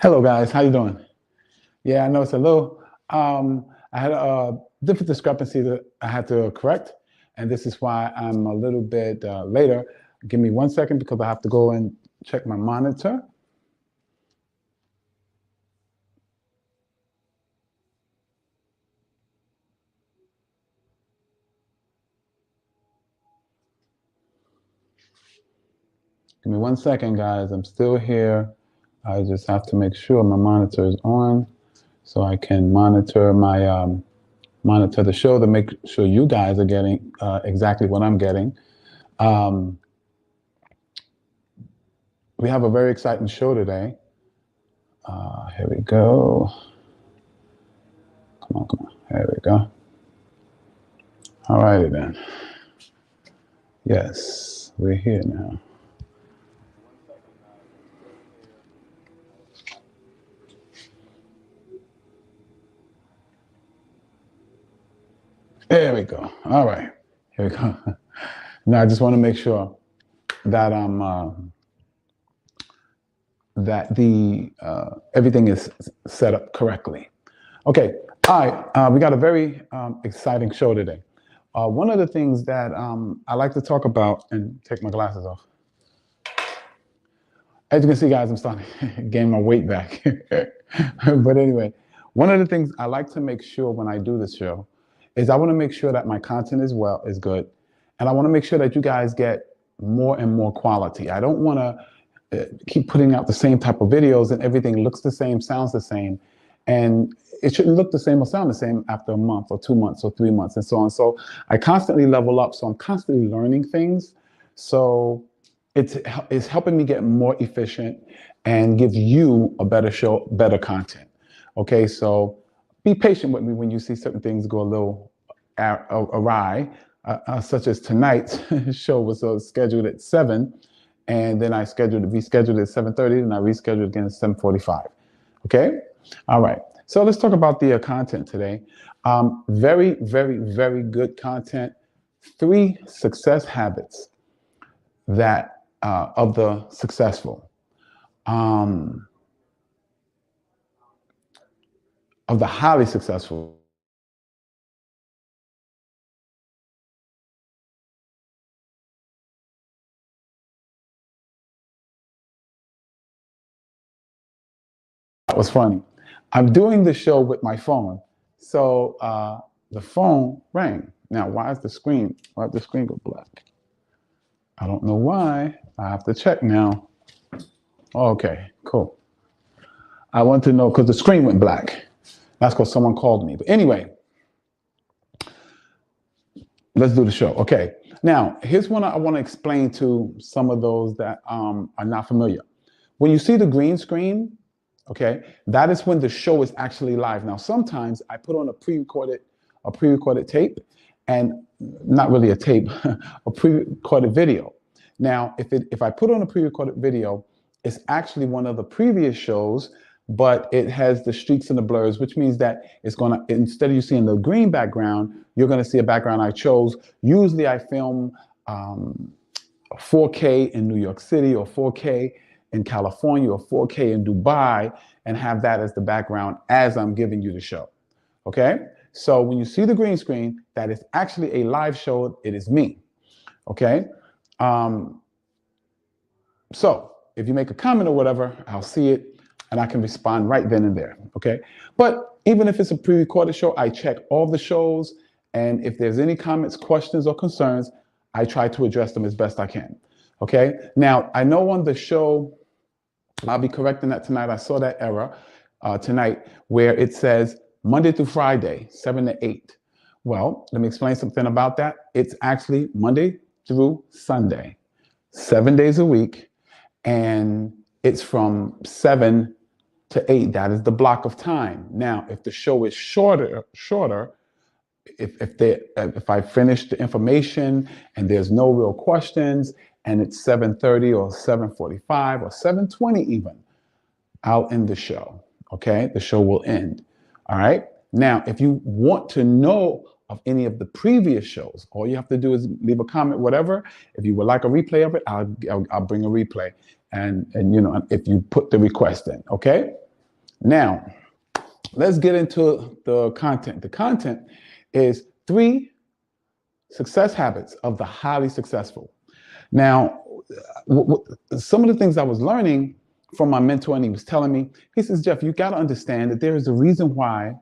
Hello guys, how you doing? Yeah, I know it's a little, I had a different discrepancy that I had to correct, and this is why I'm a little bit later. Give me 1 second because I have to go and check my monitor. Give me 1 second, guys. I'm still here. I just have to make sure my monitor is on so I can monitor monitor the show to make sure you guys are getting exactly what I'm getting. Um, we have a very exciting show today. Here we go. Come on, come on. There we go. All righty then. Yes, we're here now. There we go. All right. Here we go. Now I just want to make sure that that the everything is set up correctly. Okay. All right. We got a very exciting show today. One of the things that I like to talk about, and take my glasses off. As you can see, guys, I'm starting to gain my weight back. But anyway, one of the things I like to make sure when I do this show is I want to make sure that my content is good, and I want to make sure that you guys get more and more quality. I don't want to keep putting out the same type of videos and everything looks the same, sounds the same, and it shouldn't look the same or sound the same after a month or 2 months or 3 months and so on. So I constantly level up, so I'm constantly learning things. So it's helping me get more efficient and give you a better show, better content. Okay, so be patient with me when you see certain things go a little awry, such as tonight's show was scheduled at 7, and then I rescheduled at 7:30, and I rescheduled again at 7:45. Okay, all right. So let's talk about the content today. Very, very, very good content. 3 success habits that of the successful. Of the highly successful. That was funny. I'm doing the show with my phone, so the phone rang. Now, why did the screen go black? I don't know why. I have to check now. Okay, cool. I want to know because the screen went black. That's because someone called me. But anyway, let's do the show. Okay. Now, here's one I want to explain to some of those that are not familiar. When you see the green screen, okay, that is when the show is actually live. Now, sometimes I put on a pre-recorded tape, and not really a tape, a pre-recorded video. Now, if I put on a pre-recorded video, it's actually one of the previous shows, but it has the streaks and the blurs, which means that it's gonna, instead of you seeing the green background, you're gonna see a background I chose. Usually I film 4K in New York City, or 4K in California, or 4K in Dubai, and have that as the background as I'm giving you the show. Okay? So when you see the green screen, that is actually a live show. It is me. Okay? So if you make a comment or whatever, I'll see it and I can respond right then and there. Okay? But even if it's a pre-recorded show, I check all the shows, and if there's any comments, questions, or concerns, I try to address them as best I can. Okay? Now, I know on the show, I'll be correcting that tonight. I saw that error tonight where it says Monday through Friday, 7 to 8. Well, let me explain something about that. It's actually Monday through Sunday, 7 days a week, and it's from 7 to 8. That is the block of time. Now, if the show is shorter, if I finish the information and there's no real questions, and it's 7:30 or 7:45 or 7:20 even, I'll end the show. Okay, the show will end. All right. Now, if you want to know of any of the previous shows, all you have to do is leave a comment, whatever. If you would like a replay of it, I'll bring a replay, and you know, if you put the request in. Okay. Now, let's get into the content. The content is 3 success habits of the highly successful. Now, some of the things I was learning from my mentor, and he was telling me, he says, Jeff, you got to understand that there is a reason why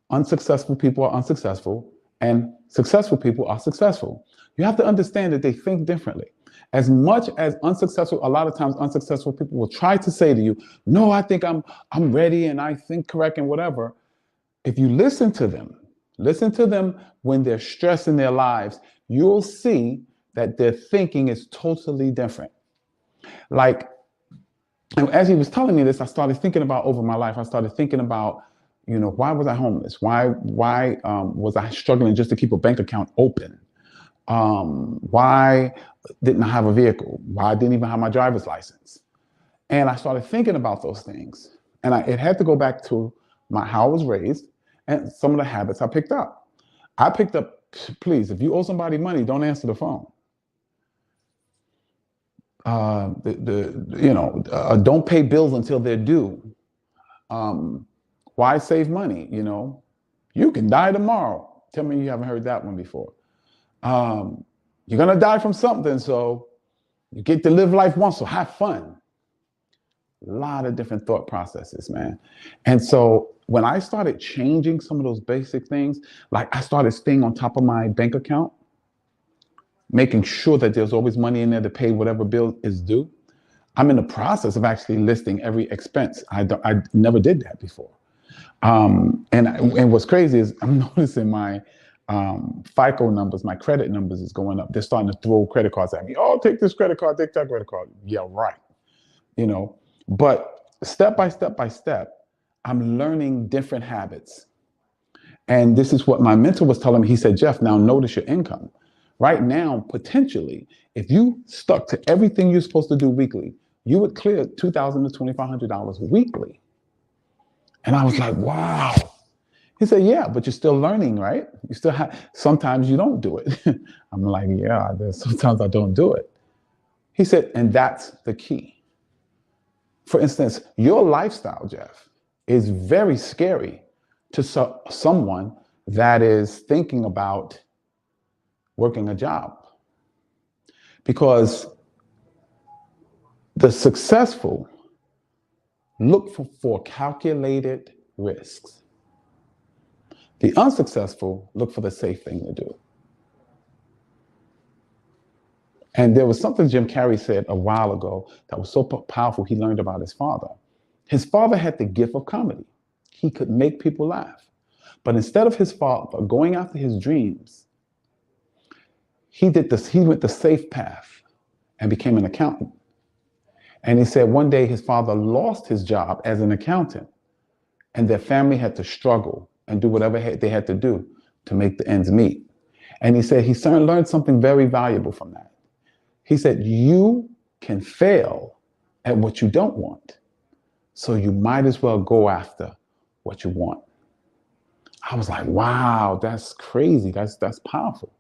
unsuccessful people are unsuccessful and successful people are successful. You have to understand that they think differently. As much as unsuccessful, a lot of times unsuccessful people will try to say to you, no, I think I'm ready and I think correct and whatever. If you listen to them when they're stressed in their lives, you'll see that their thinking is totally different. Like, as he was telling me this, I started thinking about over my life. I started thinking about, why was I homeless? Why was I struggling just to keep a bank account open? Why didn't I have a vehicle? Why I didn't even have my driver's license? And I started thinking about those things. And it had to go back to how I was raised and some of the habits I picked up. Please, if you owe somebody money, don't answer the phone. Don't pay bills until they're due. Why save money? You can die tomorrow. Tell me you haven't heard that one before. You're going to die from something, so you get to live life once, so have fun. A lot of different thought processes, man. And so when I started changing some of those basic things, like I started staying on top of my bank account, making sure that there's always money in there to pay whatever bill is due. I'm in the process of actually listing every expense. I never did that before. And what's crazy is I'm noticing my FICO numbers, my credit numbers is going up. They're starting to throw credit cards at me. Oh, take this credit card, take that credit card. Yeah, right. But step by step, I'm learning different habits. And this is what my mentor was telling me. He said, Jeff, now notice your income. Right now, potentially, if you stuck to everything you're supposed to do weekly, you would clear $2,000 to $2,500 weekly. And I was like, wow. He said, yeah, but you're still learning, right? You still sometimes you don't do it. I'm like, yeah, sometimes I don't do it. He said, and that's the key. For instance, your lifestyle, Jeff, is very scary to someone that is thinking about working a job. Because the successful look for calculated risks. The unsuccessful look for the safe thing to do. And there was something Jim Carrey said a while ago that was so powerful. He learned about his father. His father had the gift of comedy. He could make people laugh. But instead of his father going after his dreams, he went the safe path and became an accountant. And he said one day his father lost his job as an accountant, and their family had to struggle and do whatever they had to do to make the ends meet. And he said he learned something very valuable from that. He said, you can fail at what you don't want, so you might as well go after what you want. I was like, wow, that's crazy. That's powerful.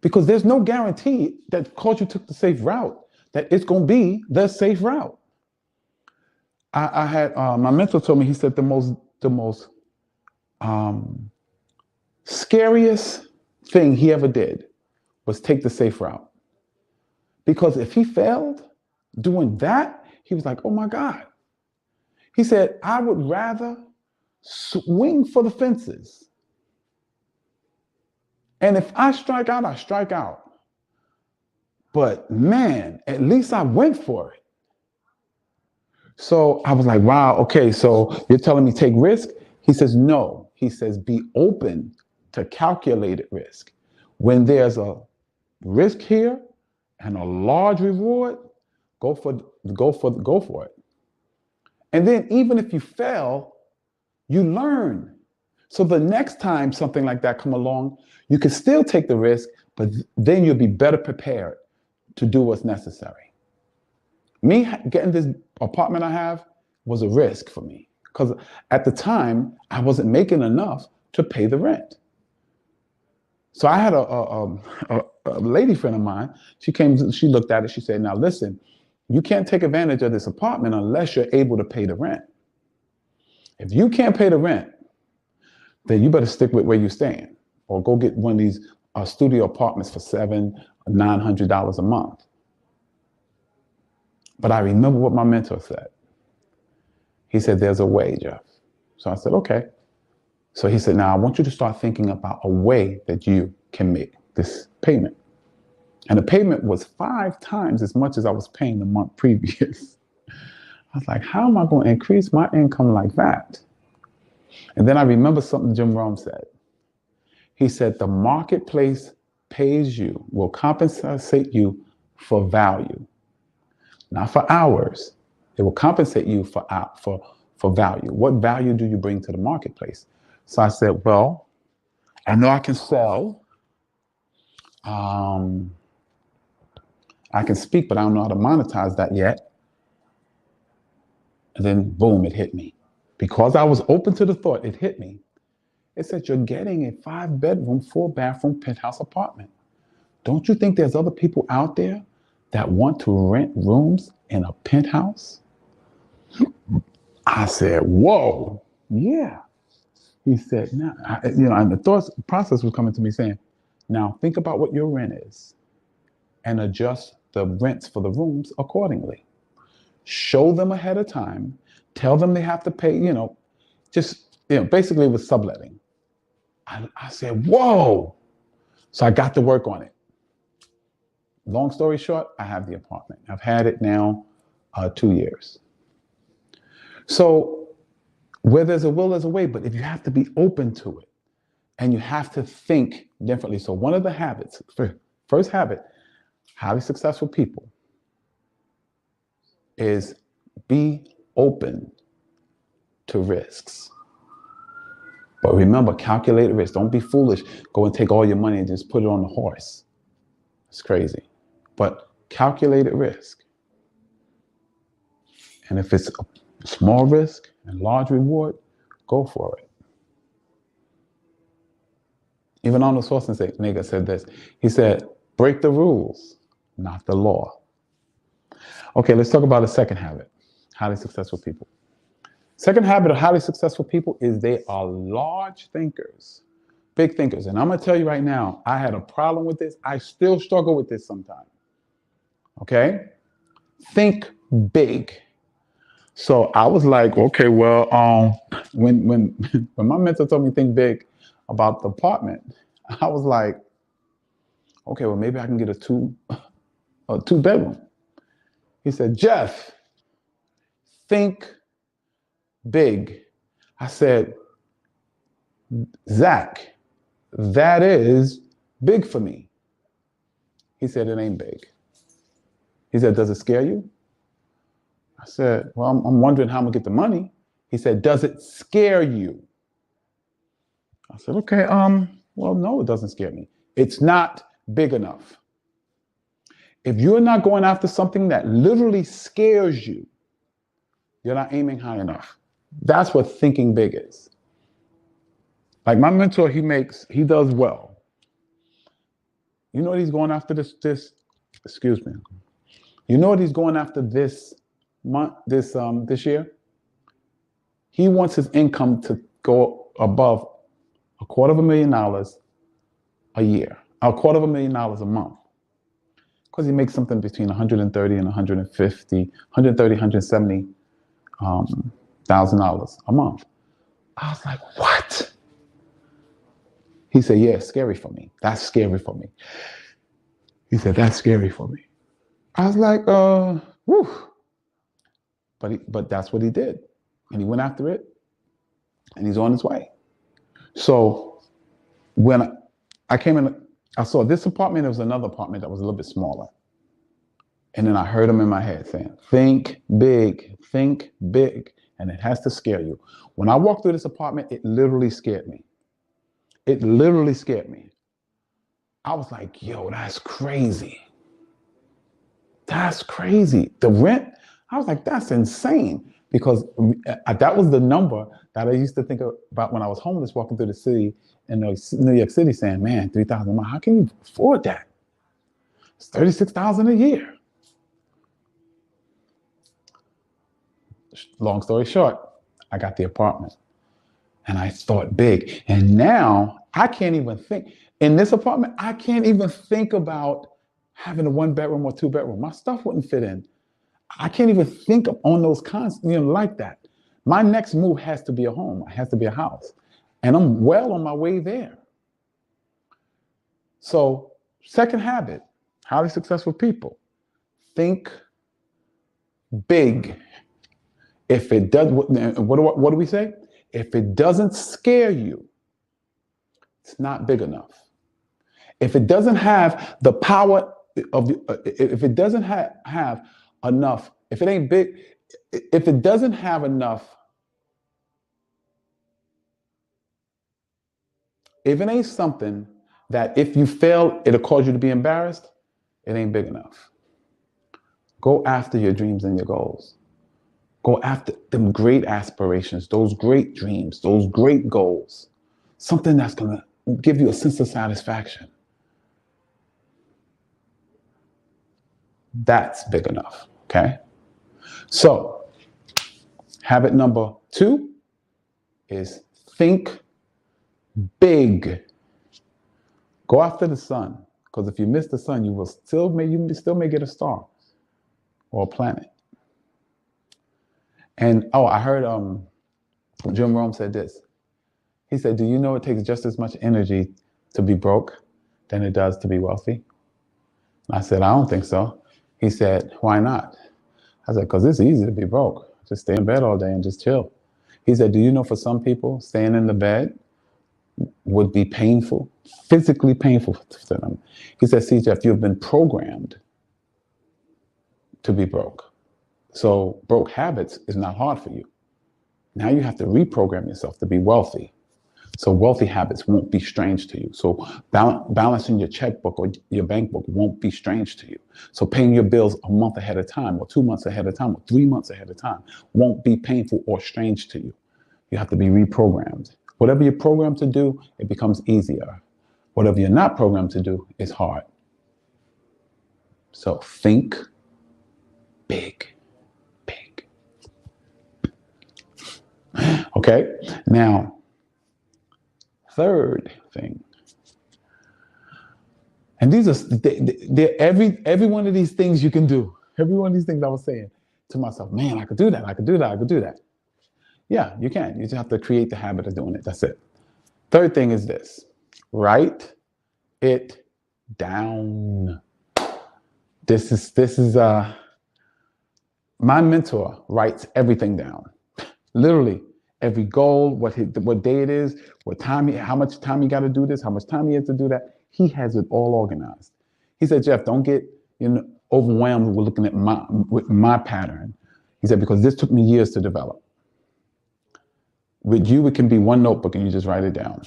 Because there's no guarantee that because you took the safe route, that it's going to be the safe route. I had my mentor told me, he said the most scariest thing he ever did was take the safe route. Because if he failed doing that, he was like, oh my God. He said, I would rather swing for the fences. And if I strike out, I strike out. But man, at least I went for it. So I was like, wow, okay, so you're telling me take risk? He says, no. He says, be open to calculated risk. When there's a risk here and a large reward, go for it. And then even if you fail, you learn. So the next time something like that come along, you can still take the risk, but then you'll be better prepared to do what's necessary. Me getting this apartment I have was a risk for me because at the time I wasn't making enough to pay the rent. So I had a lady friend of mine. She came, she looked at it. She said, now listen, you can't take advantage of this apartment unless you're able to pay the rent. If you can't pay the rent, then you better stick with where you're staying, or go get one of these studio apartments for $700-900 a month. But I remember what my mentor said. He said, there's a way, Jeff. So I said, okay. So he said, now I want you to start thinking about a way that you can make this payment. And the payment was 5 times as much as I was paying the month previous. I was like, how am I going to increase my income like that? And then I remember something Jim Rome said. He said, the marketplace pays you, will compensate you for value, not for hours. It will compensate you for value. What value do you bring to the marketplace? So I said, well, I know I can sell. I can speak, but I don't know how to monetize that yet. And then boom, it hit me. Because I was open to the thought, it hit me. It said, you're getting a 5-bedroom, 4-bathroom penthouse apartment. Don't you think there's other people out there that want to rent rooms in a penthouse? I said, whoa, yeah. He said, now, and the thought process was coming to me saying, now think about what your rent is and adjust the rents for the rooms accordingly. Show them ahead of time. Tell them they have to pay, basically it was subletting. I said, whoa. So I got to work on it. Long story short, I have the apartment. I've had it now 2 years. So where there's a will, there's a way, but if you have to be open to it and you have to think differently. So one of the habits, first habit, highly successful people, is be open to risks. But remember, calculate risk. Don't be foolish. Go and take all your money and just put it on the horse. It's crazy. But calculated risk. And if it's a small risk and large reward, go for it. Even Arnold Schwarzenegger said this. He said, break the rules, not the law. Okay, let's talk about a second habit. Highly successful people. Second habit of highly successful people is they are large thinkers, big thinkers. And I'm going to tell you right now, I had a problem with this. I still struggle with this sometimes. Okay? Think big. So I was like, okay, well, when my mentor told me think big about the apartment, I was like, okay, well, maybe I can get a two bedroom. He said, Jeff, think big. I said, Zach, that is big for me. He said, it ain't big. He said, does it scare you? I said, well, I'm wondering how I'm gonna get the money. He said, does it scare you? I said, okay, well, no, it doesn't scare me. It's not big enough. If you're not going after something that literally scares you, you're not aiming high enough. That's what thinking big is. Like my mentor, he does well. You know what he's going after this You know what he's going after this year? He wants his income to go above $250,000 a year, $250,000 a month. Because he makes something between $130,000 and $170,000 a month. I was like, what? He said, yeah, it's scary for me. That's scary for me. He said, that's scary for me. I was like, whew. But that's what he did. And he went after it, and he's on his way. So when I came in, I saw this apartment. There was another apartment that was a little bit smaller. And then I heard him in my head saying, think big, and it has to scare you. When I walked through this apartment, it literally scared me. It literally scared me. I was like, yo, that's crazy. That's crazy. The rent, I was like, that's insane. Because that was the number that I used to think about when I was homeless, walking through the city in New York City, saying, man, $3,000 a month, how can you afford that? It's $36,000 a year. Long story short, I got the apartment. And I thought big. And now I can't even think. In this apartment, I can't even think about having a 1 bedroom or 2 bedroom. My stuff wouldn't fit in. I can't even think of on those cons, like that. My next move has to be a home. It has to be a house. And I'm well on my way there. So, second habit, highly successful people, think big. If it does, what do we say? If it doesn't scare you, it's not big enough. If it doesn't have the power of, if it doesn't have enough, if it ain't big, if it doesn't have enough, if it ain't something that if you fail, it'll cause you to be embarrassed, it ain't big enough. Go after your dreams and your goals. Go after them great aspirations, those great dreams, those great goals. Something that's going to give you a sense of satisfaction. That's big enough, okay? So, habit number 2 is think big. Go after the sun, because if you miss the sun, you still may get a star or a planet. And I heard Jim Rome said this. He said, "Do you know it takes just as much energy to be broke than it does to be wealthy?" I said, "I don't think so." He said, "Why not?" I said, "Because it's easy to be broke. Just stay in bed all day and just chill." He said, "Do you know for some people, staying in the bed would be painful, physically painful to them?" He said, "See, Jeff, you've been programmed to be broke. So broke habits is not hard for you. Now you have to reprogram yourself to be wealthy. So wealthy habits won't be strange to you. So balancing your checkbook or your bank book won't be strange to you. So paying your bills a month ahead of time or 2 months ahead of time or 3 months ahead of time won't be painful or strange to you. You have to be reprogrammed. Whatever you're programmed to do, it becomes easier. Whatever you're not programmed to do is hard. So think big. Okay, now, third thing, and these are every one of these things you can do. Every one of these things I was saying to myself, man, I could do that. I could do that. I could do that. Yeah, you can. You just have to create the habit of doing it. That's it. Third thing is this: write it down. This is my mentor writes everything down. Literally. Every goal, what day it is, what time, how much time he got to do this, how much time he has to do that. He has it all organized. He said, "Jeff, don't get overwhelmed with looking at my pattern." He said, "Because this took me years to develop. With you, it can be one notebook and you just write it down.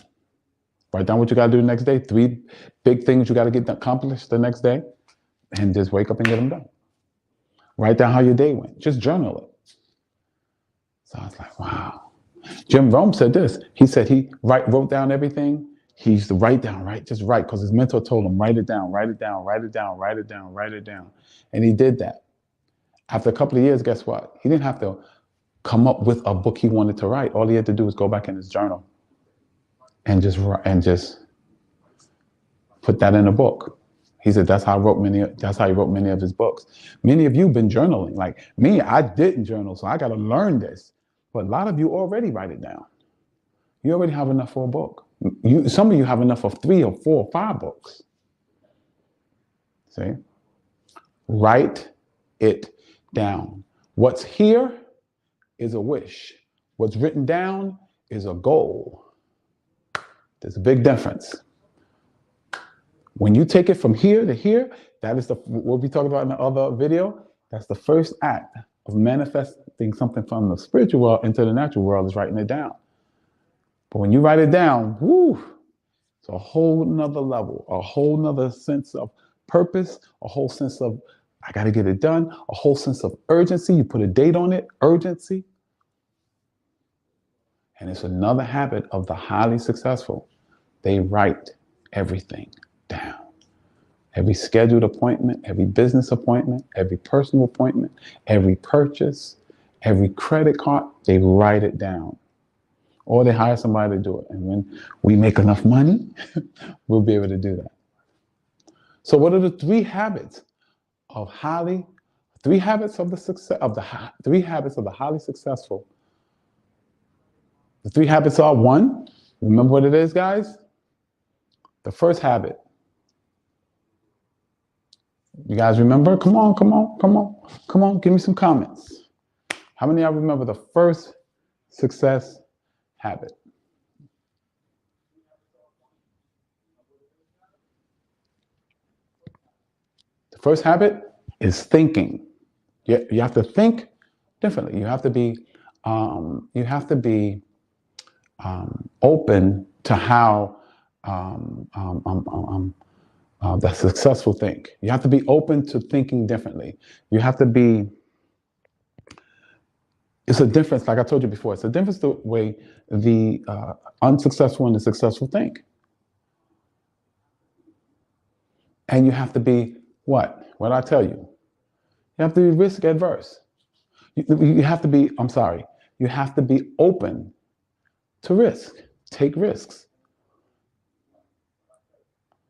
Write down what you got to do the next day, 3 big things you got to get accomplished the next day, and just wake up and get them done. Write down how your day went. Just journal it." So I was like, wow. Jim Rome said this. He said he wrote down everything. He used to write down, just write, because his mentor told him, write it down, write it down, write it down, write it down, write it down. And he did that. After a couple of years, guess what? He didn't have to come up with a book he wanted to write. All he had to do was go back in his journal and just put that in a book. He said that's how he wrote many of his books. Many of you have been journaling. Like me, I didn't journal, so I got to learn this. But a lot of you already write it down. You already have enough for a book. Some of you have enough of 3 or 4 or 5 books. See? Write it down. What's here is a wish. What's written down is a goal. There's a big difference. When you take it from here to here, that is what we talked about in the other video. That's the first act of manifesting something from the spiritual world into the natural world, is writing it down. But when you write it down, it's a whole nother level, a whole nother sense of purpose, a whole sense of, I got to get it done, a whole sense of urgency. You put a date on it, urgency. And it's another habit of the highly successful. They write everything down. Every scheduled appointment, every business appointment, every personal appointment, every purchase, Every credit card, they write it down. Or they hire somebody to do it. And when we make enough money, we'll be able to do that. So what are the three habits of the highly successful? The three habits are: one, remember what it is, guys? The first habit. You guys remember? Come on, give me some comments. How many of y'all remember the first success habit? The first habit is thinking. You have to think differently. You have to be open to how the successful think. You have to be open to thinking differently. You have to be. It's a difference, like I told you before. It's a difference the way the unsuccessful and the successful think. And you have to be what? What did I tell you? You have to be risk adverse. You have to be, I'm sorry, you have to be open to risk. Take risks.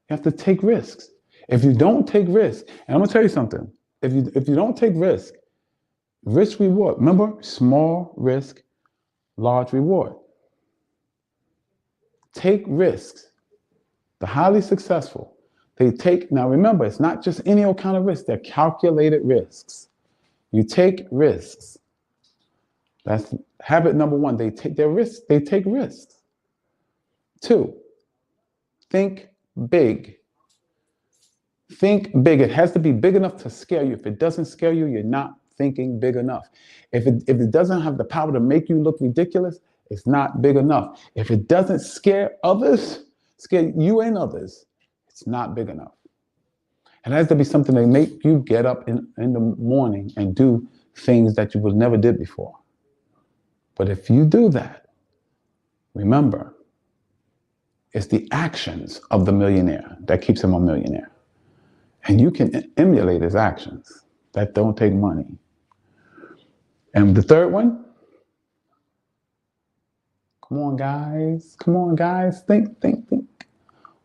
You have to take risks. If you don't take risks, and I'm gonna tell you something, if you don't take risk reward, remember, small risk, large reward. Take risks. The highly successful, they take, now remember, it's not just any old kind of risk, they're calculated risks. You take risks. That's habit number one. They take their risks. They take risks. Two, think big. Think big. It has to be big enough to scare you. If it doesn't scare you, you're not thinking big enough. If it doesn't have the power to make you look ridiculous, it's not big enough. If it doesn't scare others, scare you and others, it's not big enough. It has to be something that make you get up in the morning and do things that you would never did before. But if you do that, remember, it's the actions of the millionaire that keeps him a millionaire. And you can emulate his actions that don't take money. And the third one, come on, guys, think.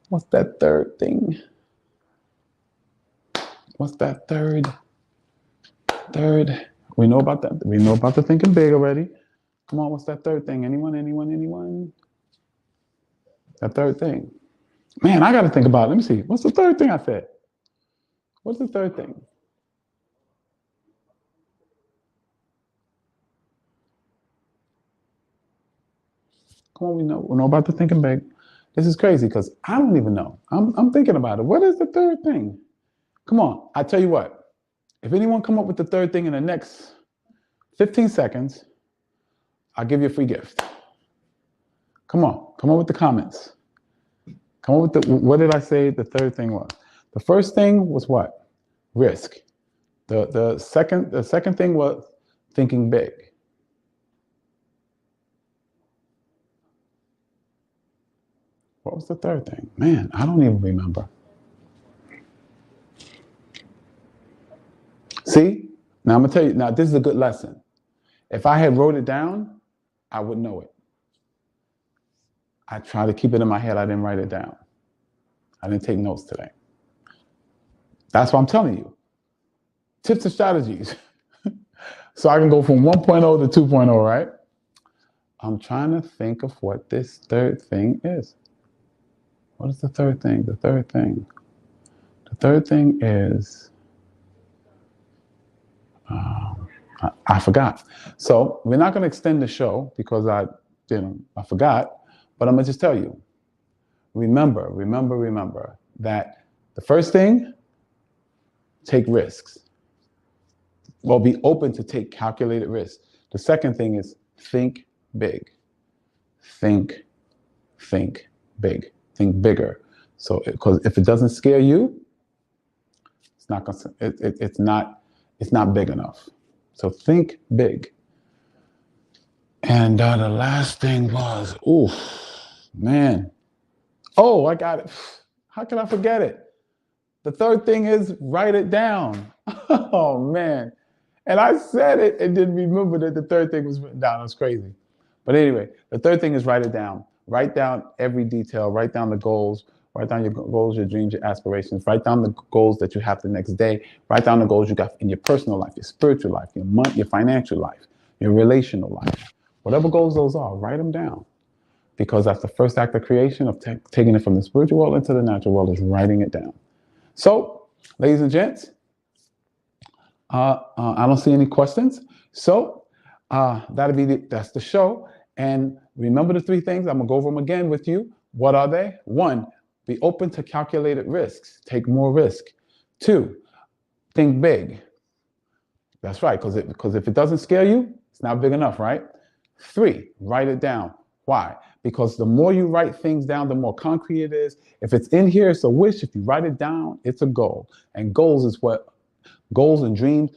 What's that third thing? What's that third? We know about that. We know about the thinking big already. Come on, what's that third thing? Anyone? That third thing. Man, I got to think about it. Let me see. What's the third thing I said? What's the third thing? Come on, we know about the thinking big. This is crazy because I don't even know. I'm thinking about it. What is the third thing? Come on, I tell you what. If anyone come up with the third thing in the next 15 seconds, I'll give you a free gift. Come on with the comments. Come on with what did I say the third thing was? The first thing was what? Risk. The second thing was thinking big. What was the third thing? Man, I don't even remember. See? Now I'm gonna tell you, now this is a good lesson. If I had wrote it down, I would know it. I try to keep it in my head. I didn't write it down. I didn't take notes today. That's what I'm telling you. Tips and strategies. So I can go from 1.0 to 2.0, right? I'm trying to think of what this third thing is. What is the third thing? The third thing is, I forgot. So we're not going to extend the show because I forgot, but I'm going to just tell you. Remember that the first thing, take risks. Well, be open to take calculated risks. The second thing is think big. Think big. Think bigger. So, because if it doesn't scare you, it's not gonna. It's not big enough. So think big. And the last thing was, man. Oh, I got it. How can I forget it? The third thing is write it down. Oh man. And I said it and didn't remember that the third thing was written down. That's crazy. But anyway, the third thing is write it down. Write down every detail. Write down the goals. Write down your goals, your dreams, your aspirations. Write down the goals that you have the next day. Write down the goals you got in your personal life, your spiritual life, your financial life, your relational life. Whatever goals those are, write them down. Because that's the first act of creation of taking it from the spiritual world into the natural world is writing it down. So, ladies and gents, I don't see any questions. So that's the show. And remember the three things. I'm gonna go over them again with you. What are they? 1, be open to calculated risks. Take more risk. 2, think big. That's right, because if it doesn't scare you, it's not big enough, right? 3, write it down. Why? Because the more you write things down, the more concrete it is. If it's in here, it's a wish. If you write it down, it's a goal. And goals and dreams,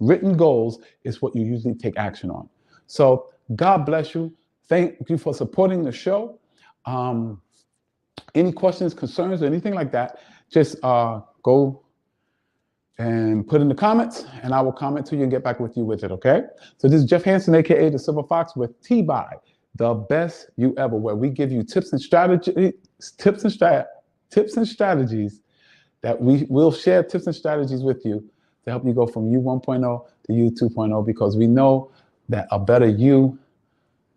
written goals is what you usually take action on. So God bless you. Thank you for supporting the show. Any questions, concerns, or anything like that, just go and put in the comments, and I will comment to you and get back with you with it, okay? So this is Jeff Hansen, aka the Silver Fox, with TBYE, the best you ever, where we give you tips and strategies that we will share tips and strategies with you to help you go from you 1.0 to you 2.0, because we know that a better you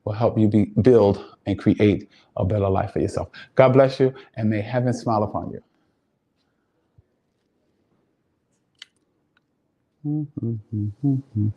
will help you build and create a better life for yourself. God bless you, and may heaven smile upon you. Mm-hmm.